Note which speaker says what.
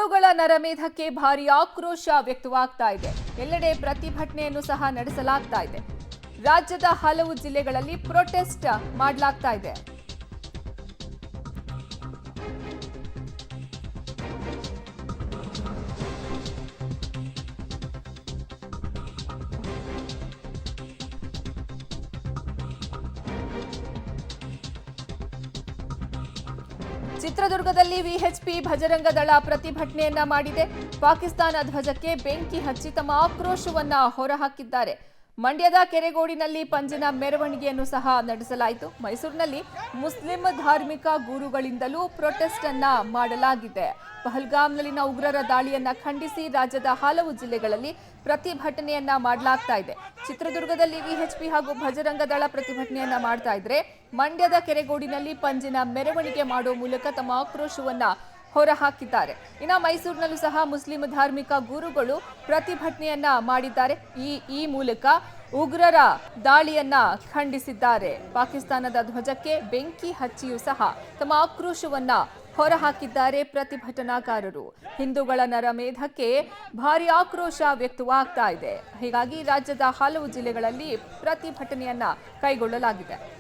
Speaker 1: ಹಿಂದೂಗಳ ನರಮೇಧಕ್ಕೆ ಭಾರಿ ಆಕ್ರೋಶ ವ್ಯಕ್ತವಾಗ್ತಾ ಇದೆ. ಎಲ್ಲೆಡೆ ಪ್ರತಿಭಟನೆಯನ್ನು ಸಹ ನಡೆಸಲಾಗ್ತಾ ಇದೆ. ರಾಜ್ಯದ ಹಲವು ಜಿಲ್ಲೆಗಳಲ್ಲಿ ಪ್ರೊಟೆಸ್ಟ್ ಮಾಡಲಾಗ್ತಾ ಇದೆ. ಚಿತ್ರದುರ್ಗದಲ್ಲಿ ವಿಎಚ್ಪಿ ಭಜರಂಗ ದಳ ಪ್ರತಿಭಟನೆಯನ್ನ ಮಾಡಿದೆ. ಪಾಕಿಸ್ತಾನ ಧ್ವಜಕ್ಕೆ ಬೆಂಕಿ ಹಚ್ಚಿ ತಮ್ಮ ಆಕ್ರೋಶವನ್ನ ಹೊರಹಾಕಿದ್ದಾರೆ. ಮಂಡ್ಯದ ಕೆರೆಗೋಡಿನಲ್ಲಿ ಪಂಜಿನ ಮೆರವಣಿಗೆಯನ್ನು ಸಹ ನಡೆಸಲಾಯಿತು. ಮೈಸೂರಿನಲ್ಲಿ ಮುಸ್ಲಿಂ ಧಾರ್ಮಿಕ ಗುರುಗಳಿಂದಲೂ ಪ್ರೊಟೆಸ್ಟ್ ಅನ್ನ ಮಾಡಲಾಗಿದೆ. ಪಹಲ್ಗಾಮ್ನಲ್ಲಿನ ಉಗ್ರರ ದಾಳಿಯನ್ನ ಖಂಡಿಸಿ ರಾಜ್ಯದ ಹಲವು ಜಿಲ್ಲೆಗಳಲ್ಲಿ ಪ್ರತಿಭಟನೆಯನ್ನ ಮಾಡಲಾಗ್ತಾ ಇದೆ. ಚಿತ್ರದುರ್ಗದಲ್ಲಿ ವಿಎಚ್ಪಿ ಹಾಗೂ ಭಜರಂಗ ದಳ ಪ್ರತಿಭಟನೆಯನ್ನ ಮಾಡ್ತಾ ಇದ್ರೆ, ಮಂಡ್ಯದ ಕೆರೆಗೋಡಿನಲ್ಲಿ ಪಂಜಿನ ಮೆರವಣಿಗೆ ಮಾಡುವ ಮೂಲಕ ತಮ್ಮ ಆಕ್ರೋಶವನ್ನ ಹೊರಹಾಕಿದ್ದಾರೆ. ಇನ್ನು ಮೈಸೂರಿನಲ್ಲೂ ಸಹ ಮುಸ್ಲಿಂ ಧಾರ್ಮಿಕ ಗುರುಗಳು ಪ್ರತಿಭಟನೆಯನ್ನ ಮಾಡಿದ್ದಾರೆ. ಈ ಮೂಲಕ ಉಗ್ರರ ದಾಳಿಯನ್ನ ಖಂಡಿಸಿದ್ದಾರೆ. ಪಾಕಿಸ್ತಾನದ ಧ್ವಜಕ್ಕೆ ಬೆಂಕಿ ಹಚ್ಚಿಯೂ ಸಹ ತಮ್ಮ ಆಕ್ರೋಶವನ್ನ ಹೊರಹಾಕಿದ್ದಾರೆ ಪ್ರತಿಭಟನಾಕಾರರು. ಹಿಂದೂಗಳ ನರಮೇಧಕ್ಕೆ ಭಾರಿ ಆಕ್ರೋಶ ವ್ಯಕ್ತವಾಗ್ತಾ ಇದೆ. ಹೀಗಾಗಿ ರಾಜ್ಯದ ಹಲವು ಜಿಲ್ಲೆಗಳಲ್ಲಿ ಪ್ರತಿಭಟನೆಯನ್ನ ಕೈಗೊಳ್ಳಲಾಗಿದೆ.